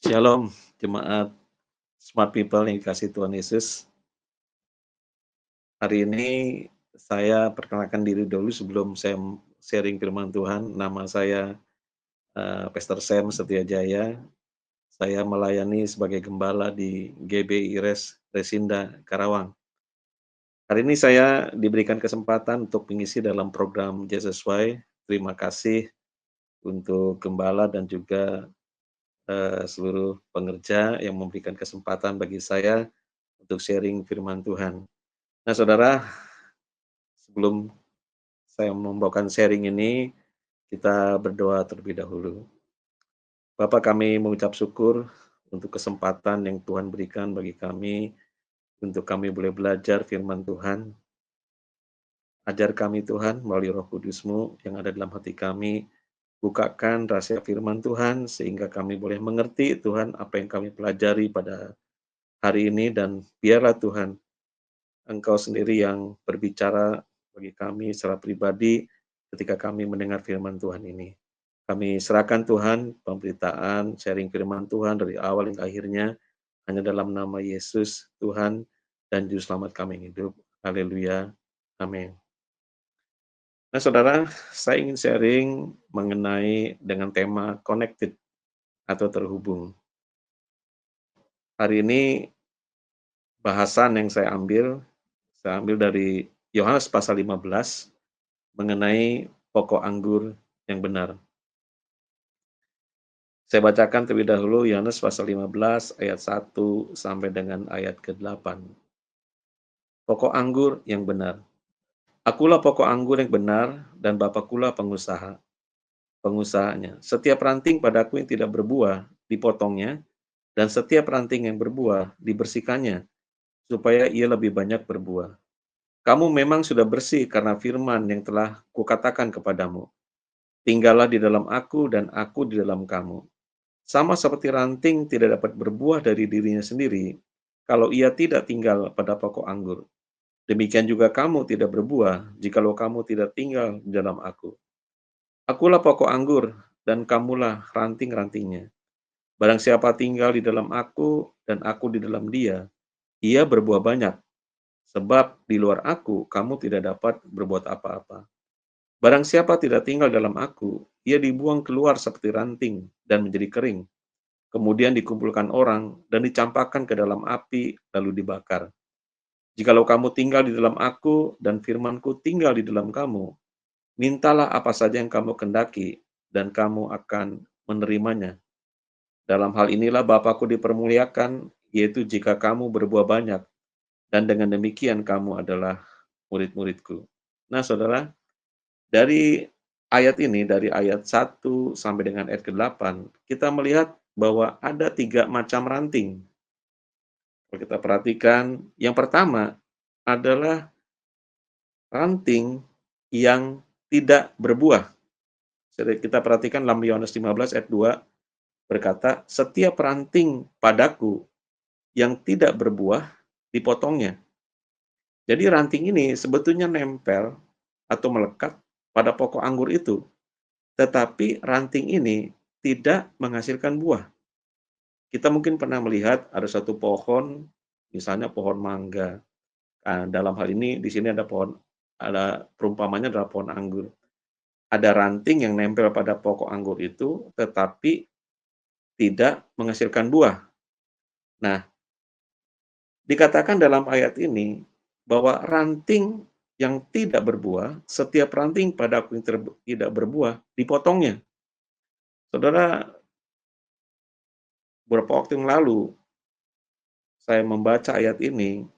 Shalom, jemaat Smart People yang dikasihi Tuhan Yesus. Hari ini saya perkenalkan diri dulu sebelum saya sharing firman Tuhan. Nama saya Pastor Sam Setiajaya. Saya melayani sebagai gembala di GBI Resinda, Karawang. Hari ini saya diberikan kesempatan untuk mengisi dalam program Jesus Way. Terima kasih untuk gembala dan juga seluruh pengerja yang memberikan kesempatan bagi saya untuk sharing firman Tuhan. Nah, saudara, sebelum saya membawakan sharing ini, kita berdoa terlebih dahulu. Bapa, kami mengucap syukur untuk kesempatan yang Tuhan berikan bagi kami, untuk kami boleh belajar firman Tuhan. Ajar kami Tuhan melalui Roh Kudus-Mu yang ada dalam hati kami. Bukakan rahasia firman Tuhan sehingga kami boleh mengerti Tuhan apa yang kami pelajari pada hari ini, dan biarlah Tuhan Engkau sendiri yang berbicara bagi kami secara pribadi ketika kami mendengar firman Tuhan ini. Kami serahkan Tuhan pemberitaan, sharing firman Tuhan dari awal hingga akhirnya, hanya dalam nama Yesus, Tuhan dan Juru Selamat kami yang hidup. Haleluya. Amin. Nah, saudara, saya ingin sharing mengenai dengan tema connected atau terhubung. Hari ini bahasan yang saya ambil dari Yohanes pasal 15 mengenai pokok anggur yang benar. Saya bacakan terlebih dahulu Yohanes pasal 15 ayat 1 sampai dengan ayat ke-8. Pokok anggur yang benar. Akulah pokok anggur yang benar dan Bapakulah pengusahanya. Setiap ranting padaku yang tidak berbuah dipotongnya, dan setiap ranting yang berbuah dibersihkannya, supaya ia lebih banyak berbuah. Kamu memang sudah bersih karena firman yang telah kukatakan kepadamu. Tinggallah di dalam aku dan aku di dalam kamu. Sama seperti ranting tidak dapat berbuah dari dirinya sendiri, kalau ia tidak tinggal pada pokok anggur. Demikian juga kamu tidak berbuah, jikalau kamu tidak tinggal di dalam aku. Akulah pokok anggur, dan kamulah ranting-rantingnya. Barang siapa tinggal di dalam aku, dan aku di dalam dia, ia berbuah banyak. Sebab di luar aku, kamu tidak dapat berbuat apa-apa. Barang siapa tidak tinggal dalam aku, ia dibuang keluar seperti ranting dan menjadi kering. Kemudian dikumpulkan orang dan dicampakkan ke dalam api, lalu dibakar. Jikalau kamu tinggal di dalam aku dan firman-Ku tinggal di dalam kamu, mintalah apa saja yang kamu kendaki, dan kamu akan menerimanya. Dalam hal inilah Bapa-Ku dipermuliakan, yaitu jika kamu berbuah banyak, dan dengan demikian kamu adalah murid-murid-Ku. Nah, saudara, dari ayat ini, dari ayat 1 sampai dengan ayat ke-8, kita melihat bahwa ada 3 macam ranting. Kalau kita perhatikan, yang pertama adalah ranting yang tidak berbuah. Jadi kita perhatikan dalam Yohanes 15 ayat 2 berkata, "Setiap ranting padaku yang tidak berbuah dipotongnya." Jadi ranting ini sebetulnya nempel atau melekat pada pokok anggur itu, tetapi ranting ini tidak menghasilkan buah. Kita mungkin pernah melihat ada satu pohon, misalnya pohon mangga. Dalam hal ini di sini ada perumpamannya adalah pohon anggur. Ada ranting yang nempel pada pokok anggur itu, tetapi tidak menghasilkan buah. Nah, dikatakan dalam ayat ini bahwa ranting yang tidak berbuah, setiap ranting padaku yang tidak berbuah, dipotongnya. Saudara, beberapa waktu yang lalu saya membaca ayat ini,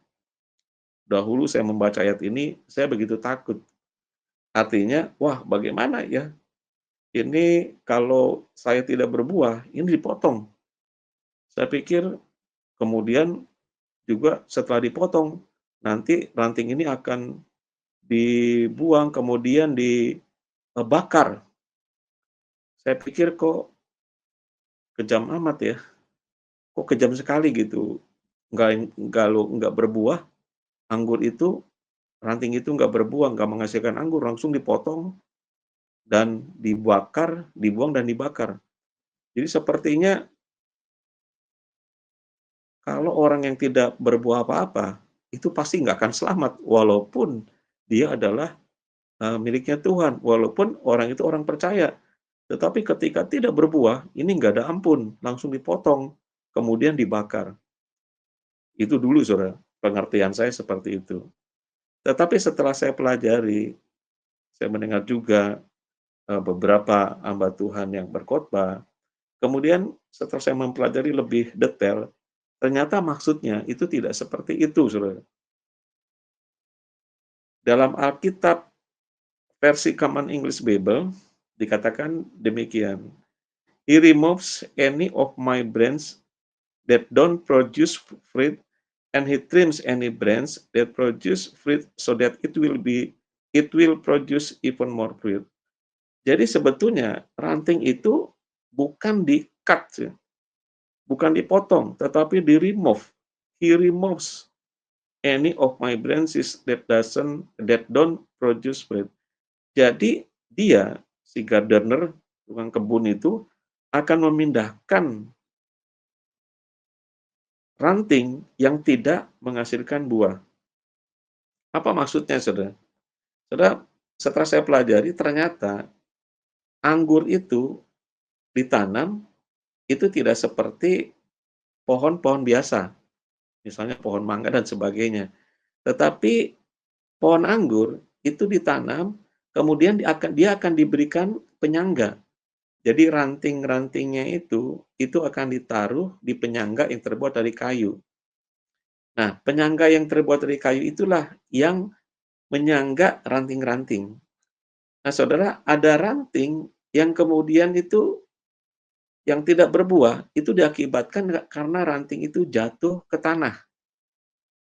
dahulu saya membaca ayat ini, saya begitu takut. Artinya, wah bagaimana ya? Ini kalau saya tidak berbuah, ini dipotong. Saya pikir kemudian juga setelah dipotong, nanti ranting ini akan dibuang, kemudian dibakar. Saya pikir kok kejam amat ya, kok kejam sekali gitu. Nggak berbuah, anggur itu, ranting itu nggak berbuah, nggak menghasilkan anggur, langsung dipotong dan dibakar, dibuang dan dibakar. Jadi sepertinya kalau orang yang tidak berbuat apa-apa, itu pasti nggak akan selamat, walaupun dia adalah, miliknya Tuhan, walaupun orang itu orang percaya. Tetapi ketika tidak berbuah, ini nggak ada ampun, langsung dipotong, kemudian dibakar. Itu dulu Saudara, pengertian saya seperti itu. Tetapi setelah saya pelajari, saya mendengar juga, beberapa hamba Tuhan yang berkhotbah, kemudian setelah saya mempelajari lebih detail, ternyata maksudnya itu tidak seperti itu, Saudara. Dalam Alkitab versi Common English Bible dikatakan demikian, "He removes any of my branch that don't produce fruit, and he trims any branch that produce fruit so that it will produce even more fruit." Jadi sebetulnya ranting itu bukan di-cut ya, bukan dipotong, tetapi di-remove. He removes any of my branches that don't produce fruit. Jadi dia, si gardener, tukang kebun itu akan memindahkan ranting yang tidak menghasilkan buah. Apa maksudnya, Saudara? Saudara, setelah saya pelajari ternyata anggur itu ditanam itu tidak seperti pohon-pohon biasa, misalnya pohon mangga dan sebagainya. Tetapi pohon anggur itu ditanam, kemudian dia akan diberikan penyangga. Jadi ranting-rantingnya itu akan ditaruh di penyangga yang terbuat dari kayu. Nah, penyangga yang terbuat dari kayu itulah yang menyangga ranting-ranting. Nah, Saudara, ada ranting yang kemudian itu yang tidak berbuah, itu diakibatkan karena ranting itu jatuh ke tanah.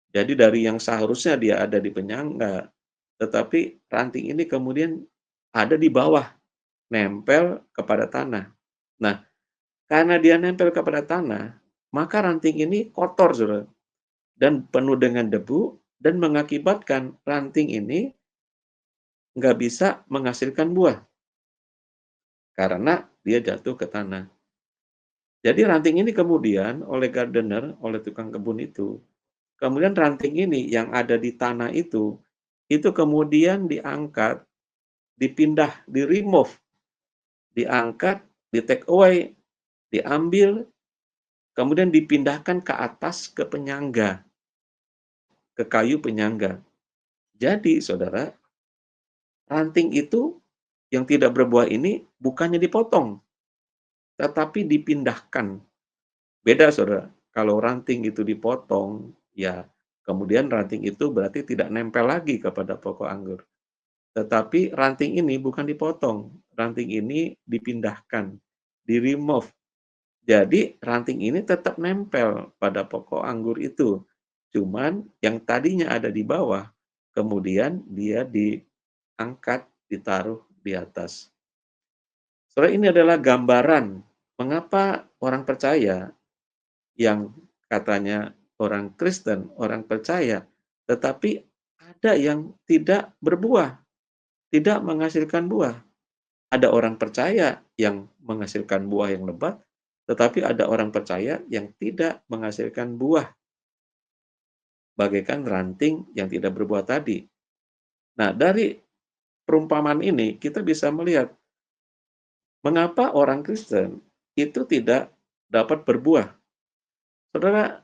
Jadi dari yang seharusnya dia ada di penyangga, tetapi ranting ini kemudian ada di bawah, nempel kepada tanah. Nah, karena dia nempel kepada tanah, maka ranting ini kotor, Saudara, dan penuh dengan debu, dan mengakibatkan ranting ini nggak bisa menghasilkan buah, karena dia jatuh ke tanah. Jadi ranting ini kemudian oleh gardener, oleh tukang kebun itu, kemudian ranting ini yang ada di tanah itu kemudian diangkat, dipindah, di-remove, diangkat, di-take away, diambil, kemudian dipindahkan ke atas ke penyangga, ke kayu penyangga. Jadi Saudara, ranting itu yang tidak berbuah ini bukannya dipotong, tetapi dipindahkan. Beda Saudara, kalau ranting itu dipotong, ya kemudian ranting itu berarti tidak nempel lagi kepada pokok anggur. Tetapi ranting ini bukan dipotong, ranting ini dipindahkan, di-remove. Jadi ranting ini tetap nempel pada pokok anggur itu. Cuman yang tadinya ada di bawah, kemudian dia diangkat, ditaruh di atas. Saudara, ini adalah gambaran mengapa orang percaya yang katanya orang Kristen, orang percaya, tetapi ada yang tidak berbuah, tidak menghasilkan buah. Ada orang percaya yang menghasilkan buah yang lebat, tetapi ada orang percaya yang tidak menghasilkan buah, bagaikan ranting yang tidak berbuah tadi. Nah, dari perumpamaan ini kita bisa melihat mengapa orang Kristen itu tidak dapat berbuah. Saudara,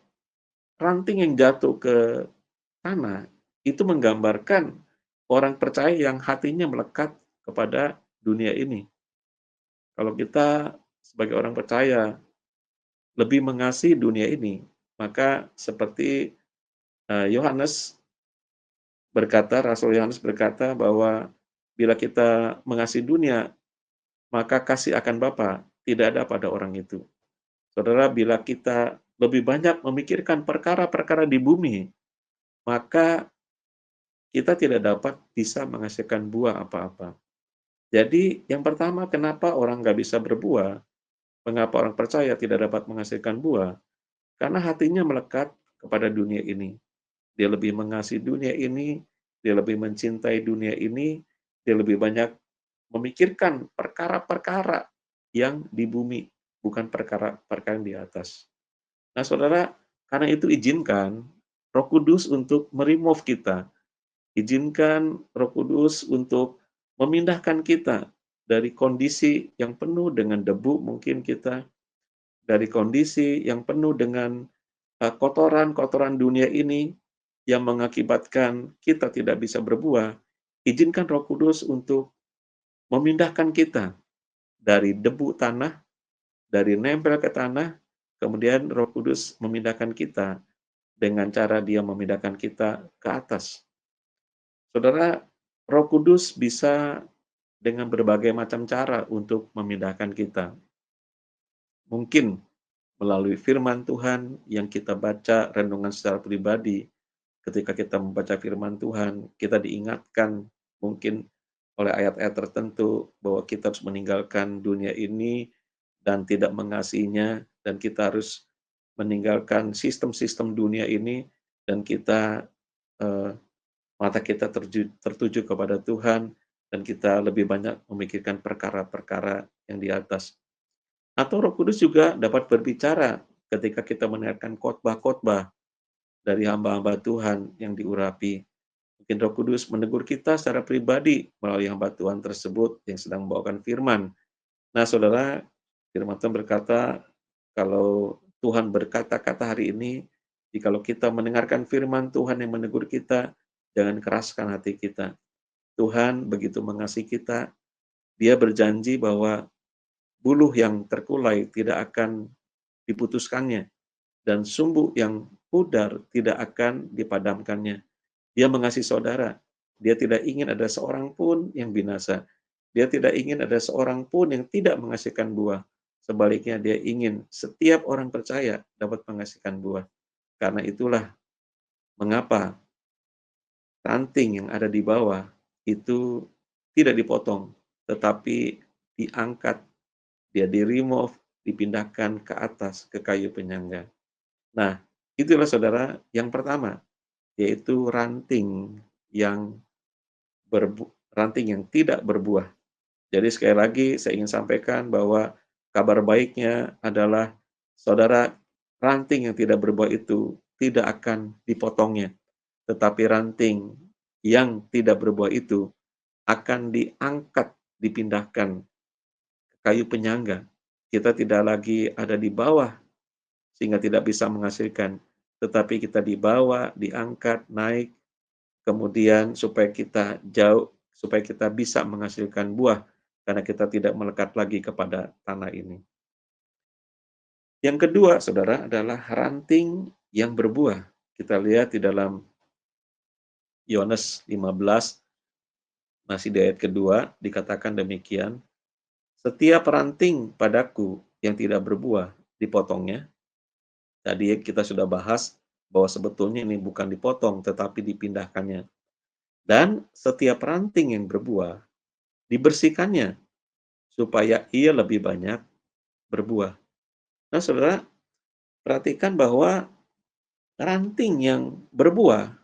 ranting yang jatuh ke tanah itu menggambarkan orang percaya yang hatinya melekat kepada dunia ini. Kalau kita sebagai orang percaya lebih mengasihi dunia ini, maka seperti Yohanes berkata, Rasul Yohanes berkata bahwa bila kita mengasihi dunia, maka kasih akan Bapa tidak ada pada orang itu. Saudara, bila kita lebih banyak memikirkan perkara-perkara di bumi, maka kita tidak dapat bisa menghasilkan buah apa-apa. Jadi, yang pertama, kenapa orang nggak bisa berbuah? Mengapa orang percaya tidak dapat menghasilkan buah? Karena hatinya melekat kepada dunia ini. Dia lebih mengasihi dunia ini, dia lebih mencintai dunia ini, dia lebih banyak memikirkan perkara-perkara yang di bumi, bukan perkara-perkara yang di atas. Nah, Saudara, Karena itu izinkan Roh Kudus untuk me-remove kita, izinkan Roh Kudus untuk memindahkan kita dari kondisi yang penuh dengan debu mungkin kita, dari kondisi yang penuh dengan kotoran-kotoran dunia ini yang mengakibatkan kita tidak bisa berbuah. Izinkan Roh Kudus untuk memindahkan kita dari debu tanah, dari nempel ke tanah, kemudian Roh Kudus memindahkan kita dengan cara Dia memindahkan kita ke atas. Saudara, Roh Kudus bisa dengan berbagai macam cara untuk memindahkan kita. Mungkin melalui firman Tuhan yang kita baca renungan secara pribadi. Ketika kita membaca firman Tuhan, kita diingatkan mungkin oleh ayat-ayat tertentu bahwa kita harus meninggalkan dunia ini dan tidak mengasihinya, dan kita harus meninggalkan sistem-sistem dunia ini, dan kita eh, mata kita tertuju kepada Tuhan, dan kita lebih banyak memikirkan perkara-perkara yang di atas. Atau Roh Kudus juga dapat berbicara ketika kita mendengarkan khotbah-khotbah dari hamba-hamba Tuhan yang diurapi. Mungkin Roh Kudus menegur kita secara pribadi melalui hamba Tuhan tersebut yang sedang membawakan firman. Nah, saudara, firman Tuhan berkata, kalau Tuhan berkata-kata hari ini, jikalau kita mendengarkan firman Tuhan yang menegur kita, jangan keraskan hati kita. Tuhan begitu mengasihi kita, Dia berjanji bahwa buluh yang terkulai tidak akan diputuskannya, dan sumbu yang pudar tidak akan dipadamkannya. Dia mengasihi saudara. Dia tidak ingin ada seorang pun yang binasa. Dia tidak ingin ada seorang pun yang tidak menghasilkan buah. Sebaliknya, dia ingin setiap orang percaya dapat menghasilkan buah. Karena itulah mengapa ranting yang ada di bawah itu tidak dipotong, tetapi diangkat, dia di-remove, dipindahkan ke atas, ke kayu penyangga. Nah, itulah saudara yang pertama, yaitu yang ranting yang tidak berbuah. Jadi sekali lagi saya ingin sampaikan bahwa kabar baiknya adalah saudara, ranting yang tidak berbuah itu tidak akan dipotongnya, tetapi ranting yang tidak berbuah itu akan diangkat, dipindahkan ke kayu penyangga. Kita tidak lagi ada di bawah sehingga tidak bisa menghasilkan, tetapi kita dibawa, diangkat, naik, kemudian supaya kita bisa menghasilkan buah, karena kita tidak melekat lagi kepada tanah ini. Yang kedua, saudara, adalah ranting yang berbuah. Kita lihat di dalam Yohanes 15, masih di ayat kedua, dikatakan demikian, setiap ranting padaku yang tidak berbuah, dipotongnya. Tadi kita sudah bahas bahwa sebetulnya ini bukan dipotong, tetapi dipindahkannya. Dan setiap ranting yang berbuah, dibersihkannya, supaya ia lebih banyak berbuah. Nah, saudara, perhatikan bahwa ranting yang berbuah,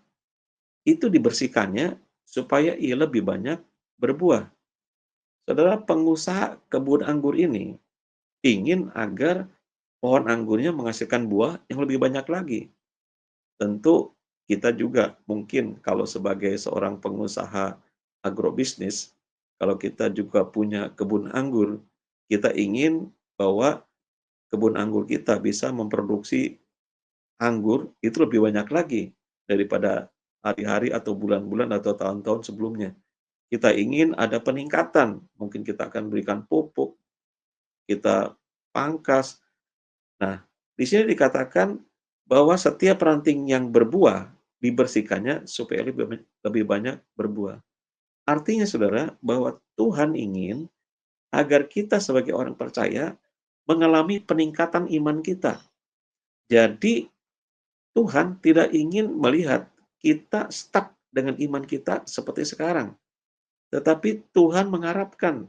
itu dibersihkannya supaya ia lebih banyak berbuah. Saudara, pengusaha kebun anggur ini ingin agar pohon anggurnya menghasilkan buah yang lebih banyak lagi. Tentu kita juga mungkin kalau sebagai seorang pengusaha agrobisnis, kalau kita juga punya kebun anggur, kita ingin bahwa kebun anggur kita bisa memproduksi anggur itu lebih banyak lagi daripada hari-hari atau bulan-bulan atau tahun-tahun sebelumnya. Kita ingin ada peningkatan, mungkin kita akan berikan pupuk, kita pangkas. Nah, di sini dikatakan bahwa setiap ranting yang berbuah dibersihkannya supaya lebih banyak berbuah. Artinya saudara, bahwa Tuhan ingin agar kita sebagai orang percaya mengalami peningkatan iman kita. Jadi Tuhan tidak ingin melihat kita stuck dengan iman kita seperti sekarang. Tetapi Tuhan mengharapkan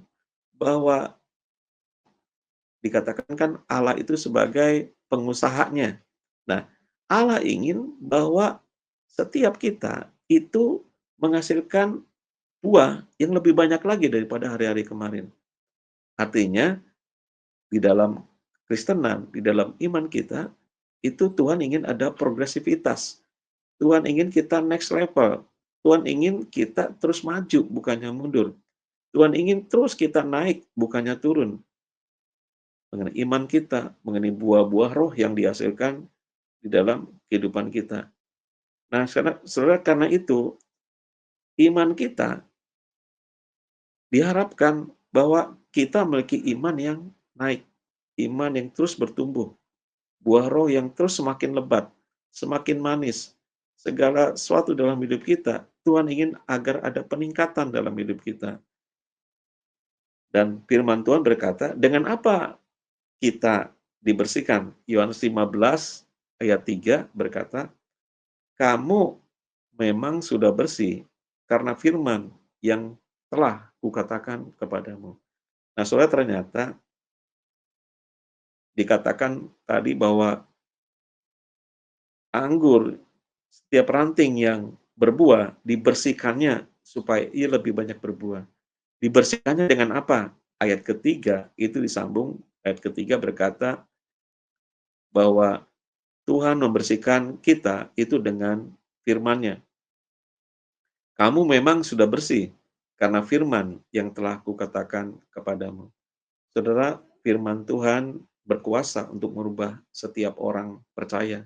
bahwa dikatakan kan Allah itu sebagai pengusahanya. Nah, Allah ingin bahwa setiap kita itu menghasilkan buah yang lebih banyak lagi daripada hari-hari kemarin. Artinya, di dalam Kristenan, di dalam iman kita, itu Tuhan ingin ada progresivitas. Tuhan ingin kita next level. Tuhan ingin kita terus maju, bukannya mundur. Tuhan ingin terus kita naik, bukannya turun. Mengenai iman kita, mengenai buah-buah roh yang dihasilkan di dalam kehidupan kita. Nah, saudara, karena itu, iman kita diharapkan bahwa kita memiliki iman yang naik, iman yang terus bertumbuh, buah roh yang terus semakin lebat, semakin manis. Segala sesuatu dalam hidup kita, Tuhan ingin agar ada peningkatan dalam hidup kita. Dan firman Tuhan berkata, dengan apa kita dibersihkan? Yohanes 15 ayat 3 berkata, kamu memang sudah bersih karena firman yang telah kukatakan kepadamu. Nah, saudara, ternyata dikatakan tadi bahwa anggur, setiap ranting yang berbuah, dibersihkannya supaya ia lebih banyak berbuah. Dibersihkannya dengan apa? Ayat ketiga itu disambung, ayat ketiga berkata bahwa Tuhan membersihkan kita itu dengan firman-Nya. Kamu memang sudah bersih karena firman yang telah kukatakan kepadamu. Saudara, firman Tuhan berkuasa untuk merubah setiap orang percaya.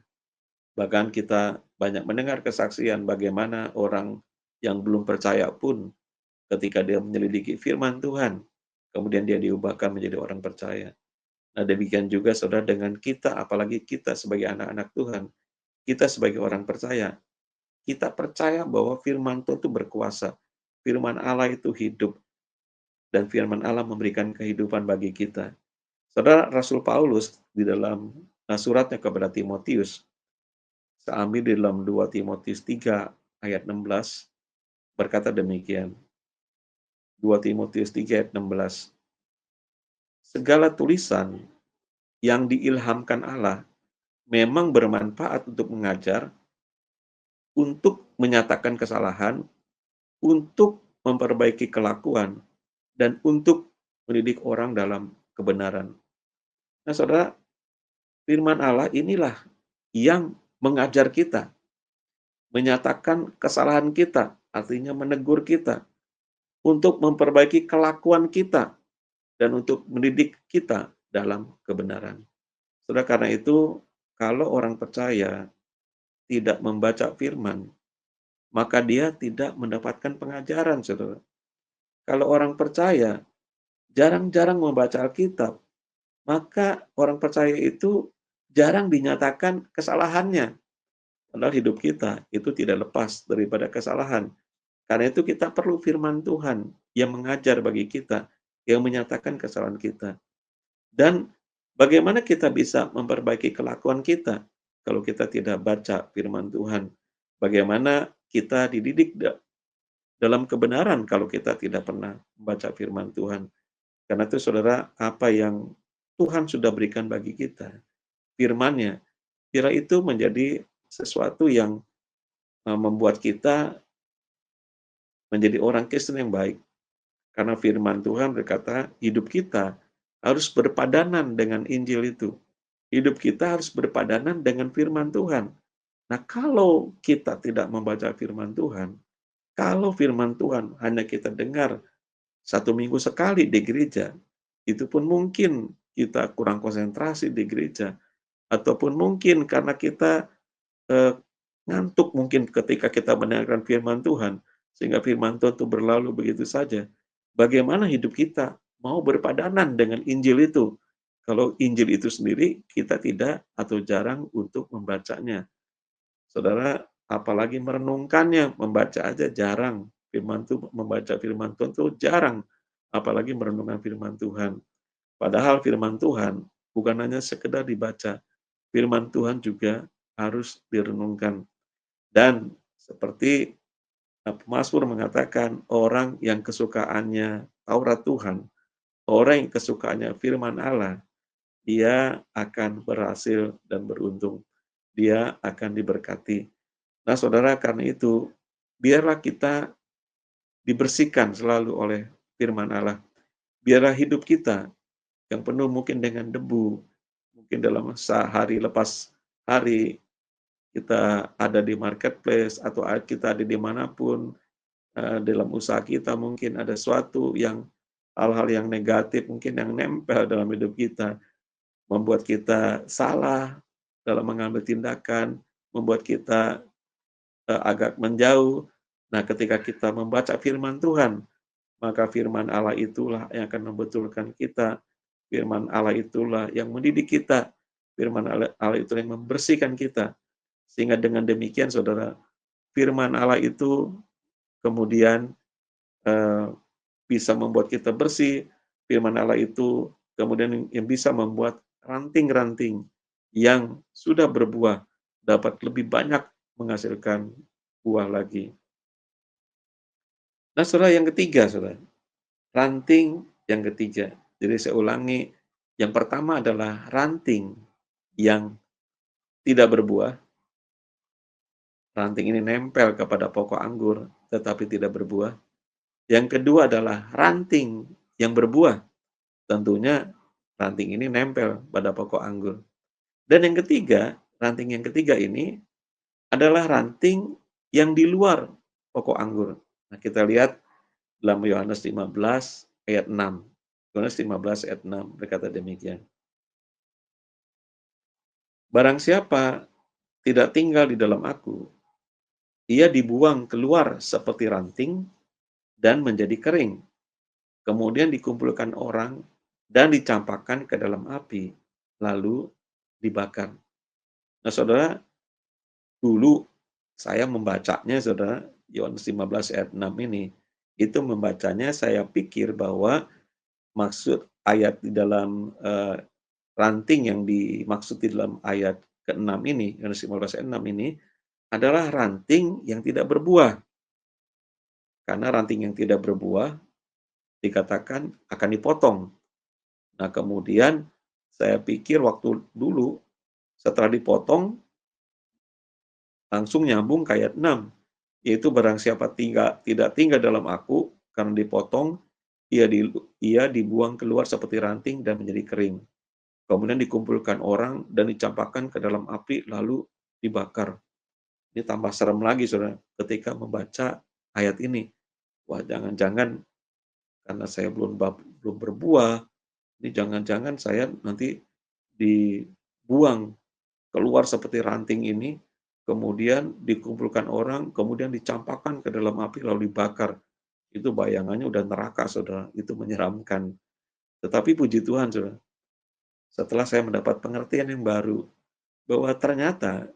Bahkan kita banyak mendengar kesaksian bagaimana orang yang belum percaya pun ketika dia menyelidiki firman Tuhan, kemudian dia diubahkan menjadi orang percaya. Nah, demikian juga saudara dengan kita, apalagi kita sebagai anak-anak Tuhan, kita sebagai orang percaya, kita percaya bahwa firman Tuhan itu berkuasa. Firman Allah itu hidup, dan firman Allah memberikan kehidupan bagi kita. Saudara, Rasul Paulus di dalam suratnya kepada Timotius, saya ambil di dalam 2 Timotius 3 ayat 16, berkata demikian. 2 Timotius 3 ayat 16. Segala tulisan yang diilhamkan Allah memang bermanfaat untuk mengajar, untuk menyatakan kesalahan, untuk memperbaiki kelakuan, dan untuk mendidik orang dalam kebenaran. Nah, saudara, firman Allah inilah yang mengajar kita, menyatakan kesalahan kita, artinya menegur kita, untuk memperbaiki kelakuan kita, dan untuk mendidik kita dalam kebenaran. Saudara, karena itu, kalau orang percaya tidak membaca firman, maka dia tidak mendapatkan pengajaran, saudara. Kalau orang percaya jarang-jarang membaca Alkitab, maka orang percaya itu jarang dinyatakan kesalahannya. Padahal hidup kita itu tidak lepas daripada kesalahan. Karena itu kita perlu firman Tuhan yang mengajar bagi kita, yang menyatakan kesalahan kita. Dan bagaimana kita bisa memperbaiki kelakuan kita kalau kita tidak baca firman Tuhan? Bagaimana kita dididik dalam kebenaran kalau kita tidak pernah membaca firman Tuhan? Karena itu saudara, apa yang Tuhan sudah berikan bagi kita, firman-Nya, kira itu menjadi sesuatu yang membuat kita menjadi orang Kristen yang baik. Karena firman Tuhan berkata, hidup kita harus berpadanan dengan Injil itu. Hidup kita harus berpadanan dengan firman Tuhan. Nah, kalau kita tidak membaca firman Tuhan, kalau firman Tuhan hanya kita dengar 1 minggu sekali di gereja, itu pun mungkin kita kurang konsentrasi di gereja, ataupun mungkin karena kita eh, ngantuk mungkin ketika kita mendengarkan firman Tuhan, sehingga firman Tuhan itu berlalu begitu saja. Bagaimana hidup kita mau berpadanan dengan Injil itu? Kalau Injil itu sendiri kita tidak atau jarang untuk membacanya. Saudara, apalagi merenungkannya, membaca aja jarang. Membaca firman Tuhan itu jarang, apalagi merenungkan firman Tuhan. Padahal firman Tuhan bukan hanya sekedar dibaca, firman Tuhan juga harus direnungkan. Dan seperti Mazmur mengatakan, orang yang kesukaannya Taurat Tuhan, orang yang kesukaannya firman Allah, dia akan berhasil dan beruntung. Dia akan diberkati. Nah, saudara, karena itu, biarlah kita dibersihkan selalu oleh firman Allah. Biarlah hidup kita yang penuh mungkin dengan debu, mungkin dalam sehari lepas hari kita ada di marketplace atau kita ada dimanapun, dalam usaha kita mungkin ada suatu yang hal-hal yang negatif mungkin yang nempel dalam hidup kita, membuat kita salah dalam mengambil tindakan, membuat kita, agak menjauh. Nah, ketika kita membaca firman Tuhan, maka firman Allah itulah yang akan membetulkan kita, firman Allah itulah yang mendidik kita, firman Allah itulah yang membersihkan kita. Sehingga dengan demikian saudara, firman Allah itu kemudian, eee, bisa membuat kita bersih, firman Allah itu kemudian yang bisa membuat ranting-ranting yang sudah berbuah dapat lebih banyak menghasilkan buah lagi. Nah, saudara, yang ketiga, saudara, ranting yang ketiga. Jadi saya ulangi, yang pertama adalah ranting yang tidak berbuah, ranting ini nempel kepada pokok anggur tetapi tidak berbuah. Yang kedua adalah ranting yang berbuah, tentunya ranting ini nempel pada pokok anggur. Dan yang ketiga, ranting yang ketiga ini adalah ranting yang di luar pokok anggur. Nah, kita lihat dalam Yohanes 15 ayat 6. Yohanes 15 ayat 6 berkata demikian. Barang siapa tidak tinggal di dalam aku, ia dibuang keluar seperti ranting dan menjadi kering. Kemudian dikumpulkan orang dan dicampakkan ke dalam api, lalu dibakar. Nah, saudara, dulu saya membacanya, saudara, Yohanes 15 ayat 6 ini, itu membacanya saya pikir bahwa maksud ayat di dalam, ranting yang dimaksud di dalam ayat ke-6 ini, Yohanes 15 ayat 6 ini, adalah ranting yang tidak berbuah. Karena ranting yang tidak berbuah dikatakan akan dipotong. Nah, kemudian saya pikir waktu dulu setelah dipotong langsung nyambung ke ayat 6, yaitu barang siapa tidak tinggal dalam aku karena dipotong, ia dibuang keluar seperti ranting dan menjadi kering. Kemudian dikumpulkan orang dan dicampakkan ke dalam api lalu dibakar. Ini tambah serem lagi Saudara, ketika membaca ayat ini. Wah, jangan-jangan karena saya belum berbuah, ini jangan-jangan saya nanti dibuang keluar seperti ranting ini, kemudian dikumpulkan orang, kemudian dicampakkan ke dalam api lalu dibakar. Itu bayangannya udah neraka, Saudara, itu menyeramkan. Tetapi puji Tuhan, Saudara, setelah saya mendapat pengertian yang baru, bahwa ternyata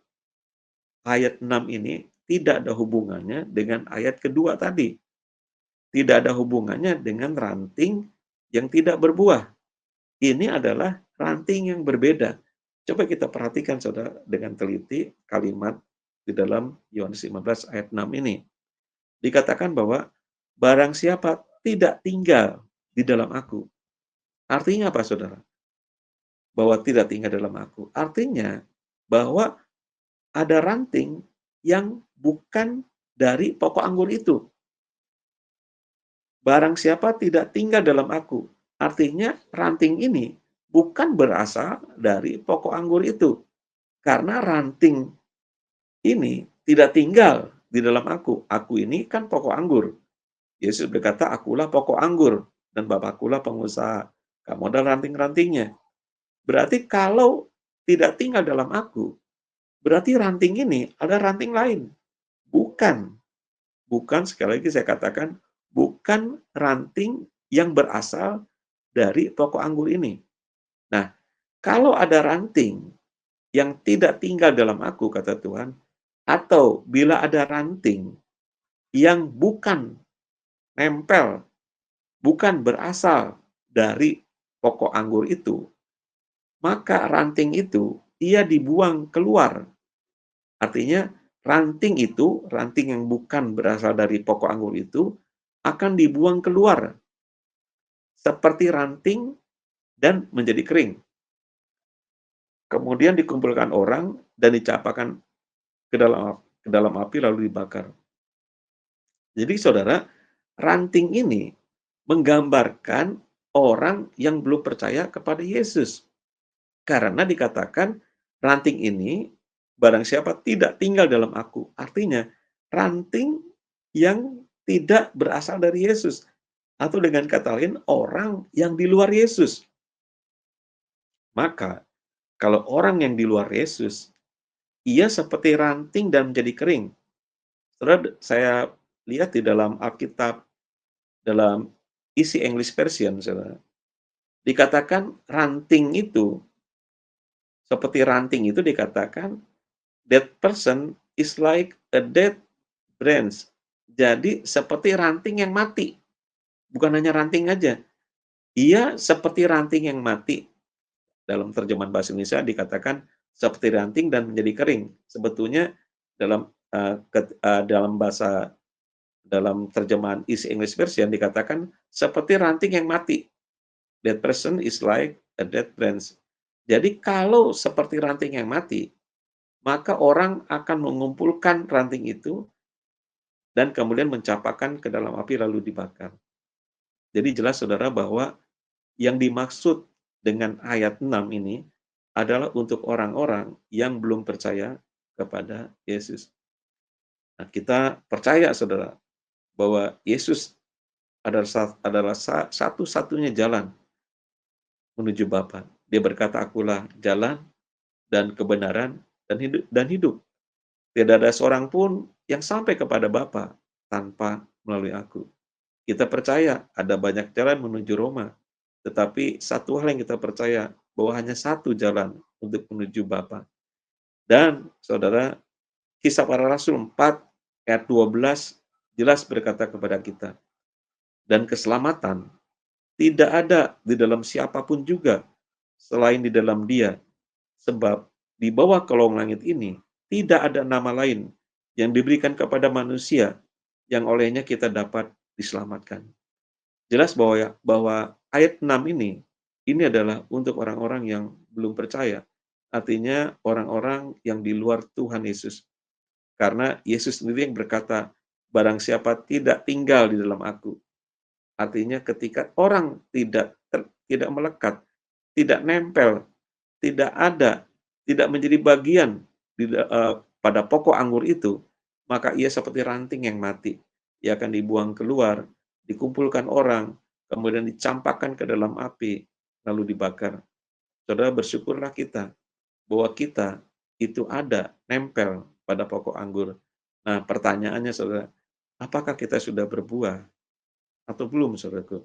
ayat 6 ini tidak ada hubungannya dengan ayat kedua tadi. Tidak ada hubungannya dengan ranting yang tidak berbuah. Ini adalah ranting yang berbeda. Coba kita perhatikan Saudara dengan teliti kalimat di dalam Yohanes 15 ayat 6 ini. Dikatakan bahwa barang siapa tidak tinggal di dalam aku. Artinya apa Saudara? Bahwa tidak tinggal dalam aku. Artinya bahwa ada ranting yang bukan dari pokok anggur itu. Barang siapa tidak tinggal dalam aku. Artinya ranting ini bukan berasal dari pokok anggur itu. Karena ranting ini tidak tinggal di dalam aku. Aku ini kan pokok anggur. Yesus berkata, akulah pokok anggur dan Bapakkulah pengusaha. Kamu adalah ranting-rantingnya. Berarti kalau tidak tinggal dalam aku, berarti ranting ini ada ranting lain. Bukan. Bukan, sekali lagi saya katakan, bukan ranting yang berasal dari pokok anggur ini. Nah, kalau ada ranting yang tidak tinggal dalam aku, kata Tuhan, atau bila ada ranting yang bukan nempel, bukan berasal dari pokok anggur itu, maka ranting itu ia dibuang keluar. Artinya ranting itu, ranting yang bukan berasal dari pokok anggur itu, akan dibuang keluar seperti ranting dan menjadi kering. Kemudian dikumpulkan orang dan dicampakkan ke dalam api lalu dibakar. Jadi saudara, ranting ini menggambarkan orang yang belum percaya kepada Yesus. Karena dikatakan ranting ini barang siapa tidak tinggal dalam aku. Artinya, ranting yang tidak berasal dari Yesus. Atau dengan kata lain, orang yang di luar Yesus. Maka, kalau orang yang di luar Yesus, ia seperti ranting dan menjadi kering. Saudara, saya lihat di dalam Alkitab, dalam isi English Version, saudara, dikatakan ranting itu, seperti ranting itu dikatakan, that person is like a dead branch. Jadi, seperti ranting yang mati. Bukan hanya ranting aja. Ia seperti ranting yang mati. Dalam terjemahan bahasa Indonesia dikatakan seperti ranting dan menjadi kering. Sebetulnya dalam dalam terjemahan Easy English Version dikatakan seperti ranting yang mati. That person is like a dead branch. Jadi kalau seperti ranting yang mati, maka orang akan mengumpulkan ranting itu dan kemudian mencampakkan ke dalam api lalu dibakar. Jadi jelas saudara bahwa yang dimaksud dengan ayat 6 ini adalah untuk orang-orang yang belum percaya kepada Yesus. Nah, kita percaya saudara bahwa Yesus adalah satu-satunya jalan menuju Bapa. Dia berkata, "Akulah jalan dan kebenaran dan hidup. Tidak ada seorang pun yang sampai kepada Bapa tanpa melalui aku." Kita percaya ada banyak jalan menuju Roma, tetapi satu hal yang kita percaya, bahwa hanya satu jalan untuk menuju Bapa. Dan saudara, Kisah Para Rasul 4 ayat 12 jelas berkata kepada kita, dan keselamatan tidak ada di dalam siapapun juga selain di dalam Dia, sebab di bawah kolong langit ini tidak ada nama lain yang diberikan kepada manusia yang olehnya kita dapat diselamatkan. Jelas bahwa ayat 6 ini adalah untuk orang-orang yang belum percaya. Artinya orang-orang yang di luar Tuhan Yesus. Karena Yesus sendiri yang berkata, barang siapa tidak tinggal di dalam aku. Artinya ketika orang tidak melekat, tidak nempel, tidak ada, tidak menjadi bagian pada pokok anggur itu, maka ia seperti ranting yang mati. Ia akan dibuang keluar, dikumpulkan orang, kemudian dicampakkan ke dalam api, lalu dibakar. Saudara, bersyukurlah kita bahwa kita itu ada, nempel pada pokok anggur. Nah, pertanyaannya saudara, apakah kita sudah berbuah atau belum, saudaraku?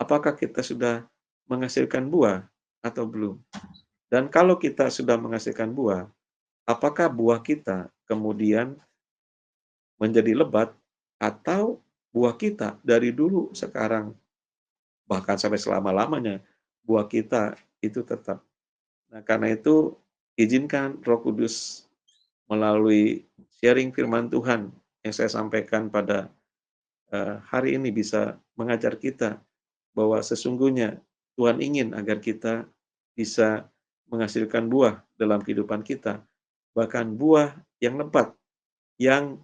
Apakah kita sudah menghasilkan buah atau belum? Dan kalau kita sudah menghasilkan buah, apakah buah kita kemudian menjadi lebat atau buah kita dari dulu, sekarang, bahkan sampai selama-lamanya, buah kita itu tetap. Nah, karena itu izinkan Roh Kudus melalui sharing firman Tuhan yang saya sampaikan pada hari ini bisa mengajar kita bahwa sesungguhnya Tuhan ingin agar kita bisa menghasilkan buah dalam kehidupan kita, bahkan buah yang lebat, yang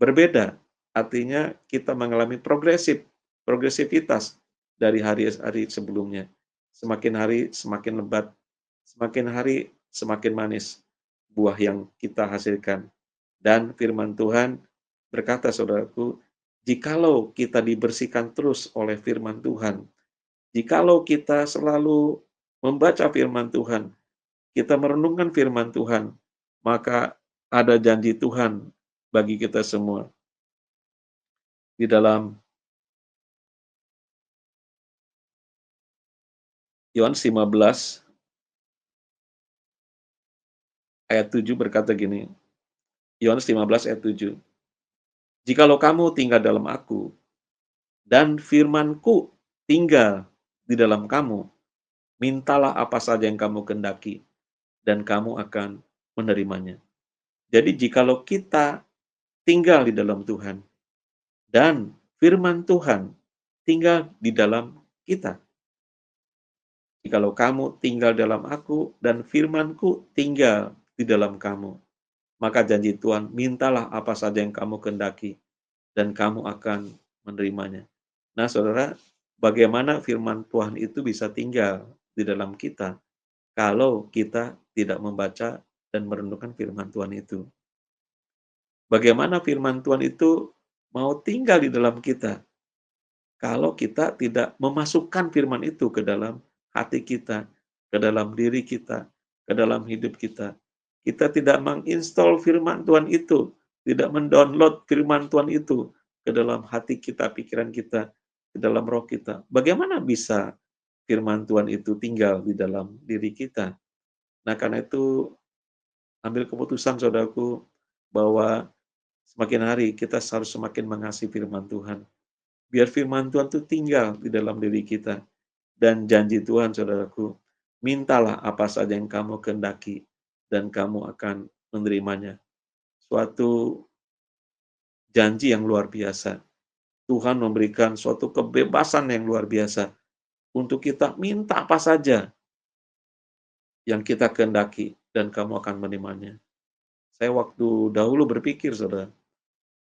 berbeda. Artinya kita mengalami progresivitas dari hari-hari sebelumnya. Semakin hari semakin lebat, semakin hari semakin manis buah yang kita hasilkan. Dan firman Tuhan berkata, saudaraku, jikalau kita dibersihkan terus oleh firman Tuhan, jikalau kita selalu membaca firman Tuhan, kita merenungkan firman Tuhan, maka ada janji Tuhan bagi kita semua. Di dalam Yohanes 15 ayat 7 berkata gini, Yohanes 15 ayat 7, "Jikalau kamu tinggal dalam aku, dan firman-Ku tinggal di dalam kamu, mintalah apa saja yang kamu kehendaki, dan kamu akan menerimanya." Jadi jikalau kita tinggal di dalam Tuhan, dan firman Tuhan tinggal di dalam kita. Jikalau kamu tinggal dalam aku, dan firman-Ku tinggal di dalam kamu, maka janji Tuhan, mintalah apa saja yang kamu kehendaki, dan kamu akan menerimanya. Nah, saudara, bagaimana firman Tuhan itu bisa tinggal di dalam kita kalau kita tidak membaca dan merenungkan firman Tuhan itu. Bagaimana firman Tuhan itu mau tinggal di dalam kita kalau kita tidak memasukkan firman itu ke dalam hati kita, ke dalam diri kita, ke dalam hidup kita. Kita tidak menginstal firman Tuhan itu, tidak mendownload firman Tuhan itu ke dalam hati kita, pikiran kita, ke dalam roh kita. Bagaimana bisa firman Tuhan itu tinggal di dalam diri kita? Nah, karena itu ambil keputusan saudaraku bahwa semakin hari kita harus semakin mengasihi firman Tuhan. Biar firman Tuhan itu tinggal di dalam diri kita. Dan janji Tuhan, saudaraku, mintalah apa saja yang kamu kehendaki, dan kamu akan menerimanya. Suatu janji yang luar biasa. Tuhan memberikan suatu kebebasan yang luar biasa untuk kita minta apa saja yang kita kehendaki, dan kamu akan menerimanya. Saya waktu dahulu berpikir, saudara,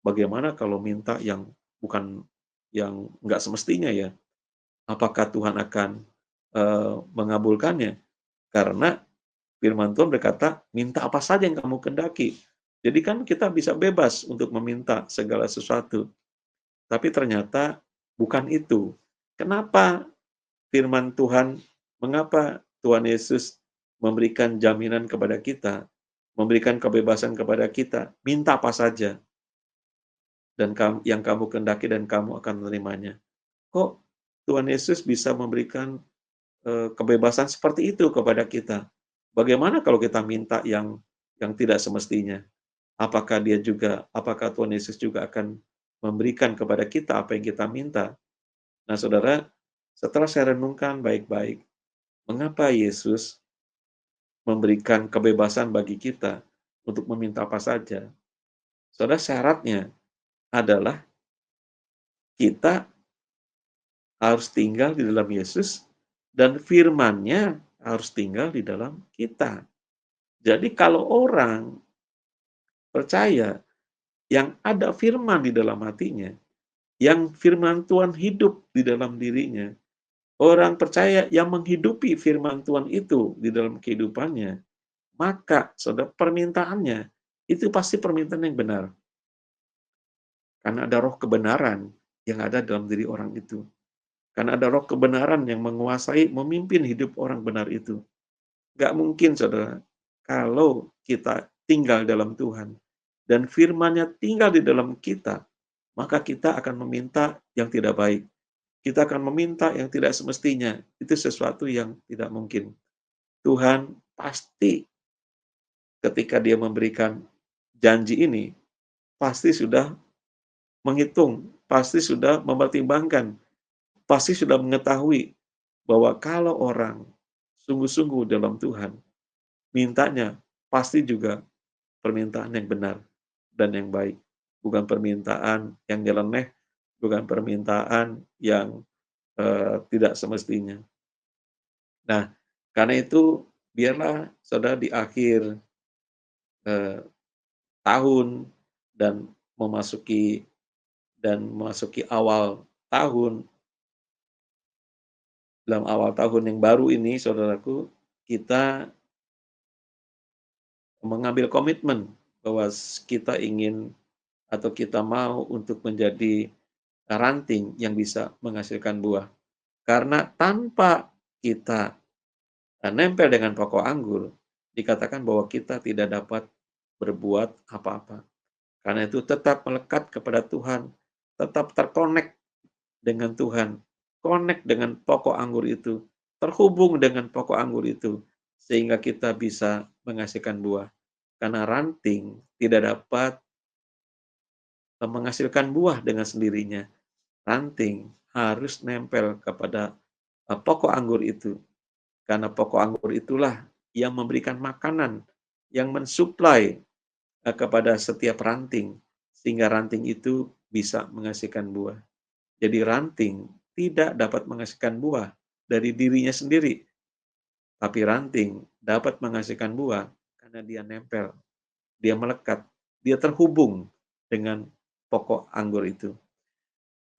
bagaimana kalau minta yang bukan yang nggak semestinya ya? Apakah Tuhan akan mengabulkannya? Karena firman Tuhan berkata, minta apa saja yang kamu kehendaki. Jadi kan kita bisa bebas untuk meminta segala sesuatu. Tapi ternyata bukan itu. Kenapa firman Tuhan, mengapa Tuhan Yesus memberikan jaminan kepada kita, memberikan kebebasan kepada kita, minta apa saja dan yang kamu kehendaki dan kamu akan menerimanya. Kok Tuhan Yesus bisa memberikan kebebasan seperti itu kepada kita? Bagaimana kalau kita minta yang tidak semestinya? Apakah Tuhan Yesus juga akan memberikan kepada kita apa yang kita minta? Nah, saudara, setelah saya renungkan baik-baik, mengapa Yesus memberikan kebebasan bagi kita untuk meminta apa saja? Saudara, syaratnya adalah kita harus tinggal di dalam Yesus dan firman-Nya harus tinggal di dalam kita. Jadi kalau orang percaya yang ada firman di dalam hatinya, yang firman Tuhan hidup di dalam dirinya, orang percaya yang menghidupi firman Tuhan itu di dalam kehidupannya, maka saudara permintaannya itu pasti permintaan yang benar. Karena ada roh kebenaran yang ada dalam diri orang itu. Karena ada roh kebenaran yang menguasai, memimpin hidup orang benar itu. Gak mungkin, saudara, kalau kita tinggal dalam Tuhan dan firman-Nya tinggal di dalam kita, maka kita akan meminta yang tidak baik. Kita akan meminta yang tidak semestinya. Itu sesuatu yang tidak mungkin. Tuhan pasti ketika Dia memberikan janji ini, pasti sudah menghitung, pasti sudah mempertimbangkan, pasti sudah mengetahui bahwa kalau orang sungguh-sungguh dalam Tuhan, mintanya pasti juga permintaan yang benar dan yang baik. Bukan permintaan yang nyeleneh, bukan permintaan yang tidak semestinya. Nah, karena itu biarlah saudara di akhir eh, tahun dan memasuki awal tahun, dalam awal tahun yang baru ini, saudaraku, kita mengambil komitmen bahwa kita ingin atau kita mau untuk menjadi ranting yang bisa menghasilkan buah. Karena tanpa kita nempel dengan pokok anggur, dikatakan bahwa kita tidak dapat berbuat apa-apa. Karena itu tetap melekat kepada Tuhan, tetap terkonek dengan Tuhan, connect dengan pokok anggur itu, terhubung dengan pokok anggur itu, sehingga kita bisa menghasilkan buah. Karena ranting tidak dapat menghasilkan buah dengan sendirinya. Ranting harus nempel kepada pokok anggur itu. Karena pokok anggur itulah yang memberikan makanan, yang mensuplai kepada setiap ranting, sehingga ranting itu bisa menghasilkan buah. Jadi ranting tidak dapat menghasilkan buah dari dirinya sendiri, tapi ranting dapat menghasilkan buah karena dia nempel, dia melekat, dia terhubung dengan pokok anggur itu.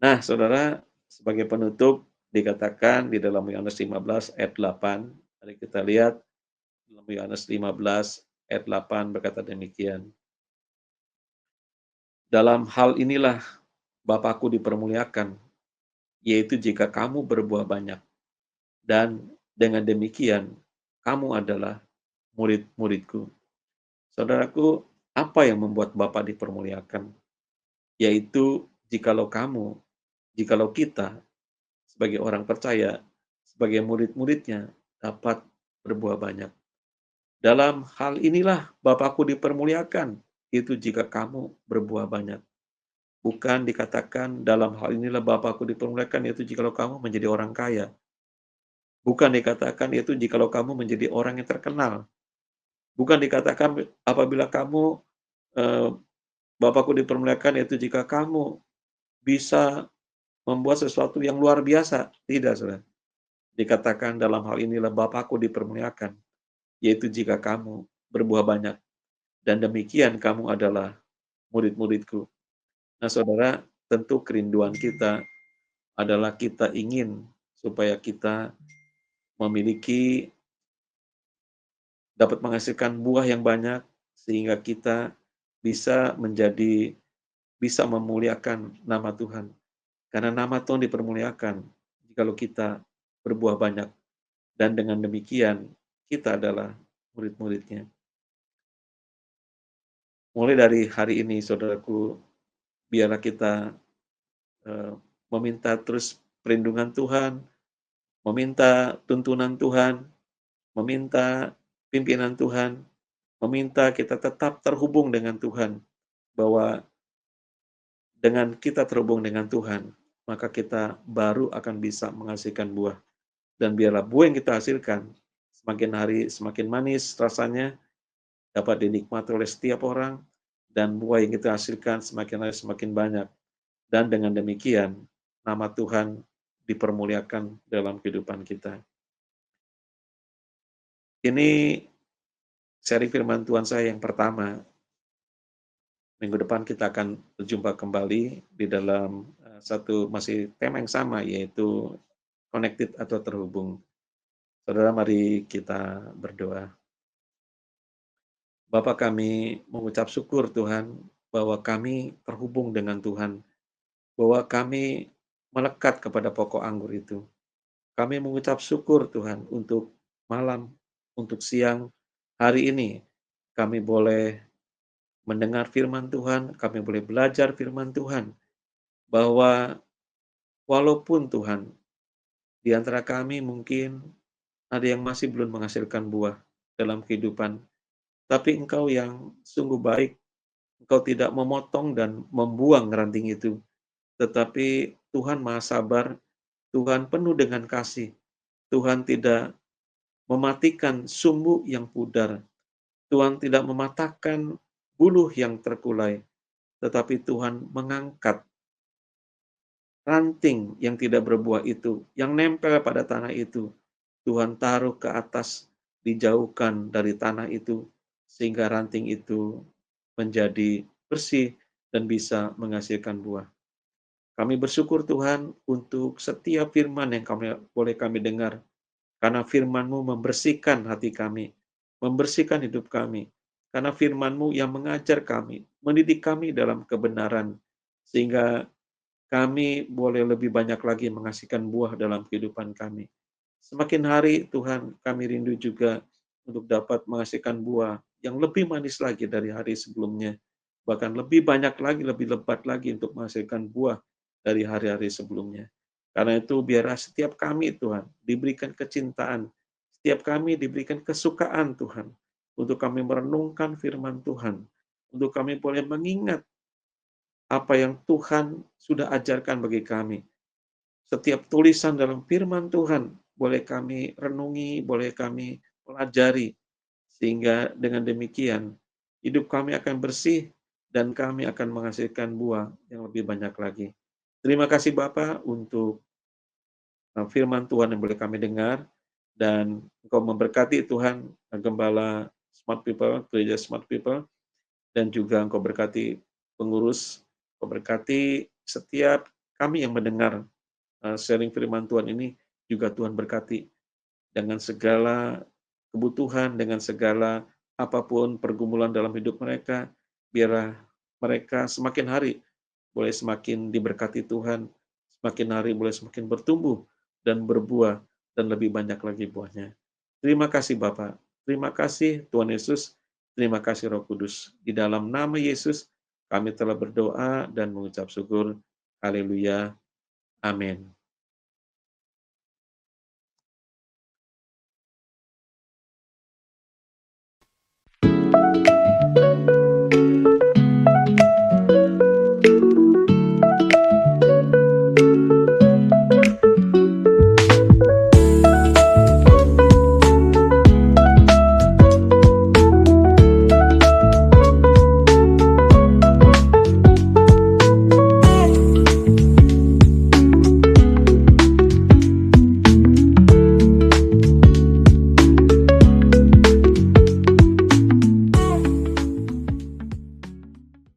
Nah, saudara, sebagai penutup dikatakan di dalam Yohanes 15 ayat 8, mari kita lihat dalam Yohanes 15 ayat 8 berkata demikian, "Dalam hal inilah Bapakku dipermuliakan, yaitu jika kamu berbuah banyak, dan dengan demikian kamu adalah murid-muridku." Saudaraku, apa yang membuat Bapa dipermuliakan? Yaitu jikalau kita sebagai orang percaya, sebagai murid-muridnya dapat berbuah banyak. Dalam hal inilah Bapakku dipermuliakan, itu jika kamu berbuah banyak. Bukan dikatakan dalam hal inilah Bapakku dipermuliakan, yaitu jikalau kamu menjadi orang kaya. Bukan dikatakan itu jikalau kamu menjadi orang yang terkenal. Bukan dikatakan apabila kamu eh, Bapakku dipermuliakan, yaitu jika kamu bisa membuat sesuatu yang luar biasa. Tidak, saudara. Dikatakan dalam hal inilah Bapakku dipermuliakan, yaitu jika kamu berbuah banyak, dan demikian kamu adalah murid-muridku. Nah, saudara, tentu kerinduan kita adalah kita ingin supaya kita memiliki, dapat menghasilkan buah yang banyak, sehingga kita bisa memuliakan nama Tuhan. Karena nama Tuhan dipermuliakan jikalau kita berbuah banyak, dan dengan demikian kita adalah murid-muridnya. Mulai dari hari ini, saudaraku, biarlah kita eh, meminta terus perlindungan Tuhan, meminta tuntunan Tuhan, meminta pimpinan Tuhan, meminta kita tetap terhubung dengan Tuhan, bahwa dengan kita terhubung dengan Tuhan, maka kita baru akan bisa menghasilkan buah. Dan biarlah buah yang kita hasilkan semakin hari semakin manis rasanya, dapat dinikmati oleh setiap orang, dan buah yang kita hasilkan semakin hari semakin banyak. Dan dengan demikian, nama Tuhan dipermuliakan dalam kehidupan kita. Ini seri firman Tuhan saya yang pertama. Minggu depan kita akan berjumpa kembali di dalam satu masih tema yang sama, yaitu connected atau terhubung. Saudara, mari kita berdoa. Bapa, kami mengucap syukur Tuhan bahwa kami terhubung dengan Tuhan, bahwa kami melekat kepada pokok anggur itu. Kami mengucap syukur Tuhan untuk malam, untuk siang hari ini. Kami boleh mendengar firman Tuhan, kami boleh belajar firman Tuhan, bahwa walaupun Tuhan, di antara kami mungkin ada yang masih belum menghasilkan buah dalam kehidupan, tapi Engkau yang sungguh baik, Engkau tidak memotong dan membuang ranting itu, tetapi Tuhan Maha Sabar, Tuhan penuh dengan kasih, Tuhan tidak mematikan sumbu yang pudar, Tuhan tidak mematahkan buluh yang terkulai, tetapi Tuhan mengangkat ranting yang tidak berbuah itu, yang nempel pada tanah itu, Tuhan taruh ke atas, dijauhkan dari tanah itu, sehingga ranting itu menjadi bersih dan bisa menghasilkan buah. Kami bersyukur Tuhan untuk setiap firman yang boleh kami dengar, karena firman-Mu membersihkan hati kami, membersihkan hidup kami, karena firman-Mu yang mengajar kami, mendidik kami dalam kebenaran, sehingga kami boleh lebih banyak lagi menghasilkan buah dalam kehidupan kami. Semakin hari Tuhan, kami rindu juga untuk dapat menghasilkan buah yang lebih manis lagi dari hari sebelumnya. Bahkan lebih banyak lagi, lebih lebat lagi untuk menghasilkan buah dari hari-hari sebelumnya. Karena itu biarlah setiap kami Tuhan diberikan kecintaan, setiap kami diberikan kesukaan Tuhan, untuk kami merenungkan firman Tuhan, untuk kami boleh mengingat apa yang Tuhan sudah ajarkan bagi kami. Setiap tulisan dalam firman Tuhan boleh kami renungi, boleh kami pelajari, sehingga dengan demikian hidup kami akan bersih dan kami akan menghasilkan buah yang lebih banyak lagi. Terima kasih Bapak untuk firman Tuhan yang boleh kami dengar, dan Engkau memberkati Tuhan Gembala Smart People, Gereja Smart People, dan juga Engkau berkati pengurus, Engkau berkati setiap kami yang mendengar sharing firman Tuhan ini, juga Tuhan berkati dengan segala kebutuhan, dengan segala apapun pergumulan dalam hidup mereka, biarlah mereka semakin hari boleh semakin diberkati Tuhan, semakin hari boleh semakin bertumbuh dan berbuah dan lebih banyak lagi buahnya. Terima kasih Bapak, terima kasih Tuhan Yesus, terima kasih Roh Kudus. Di dalam nama Yesus kami telah berdoa dan mengucap syukur. Haleluya. Amin.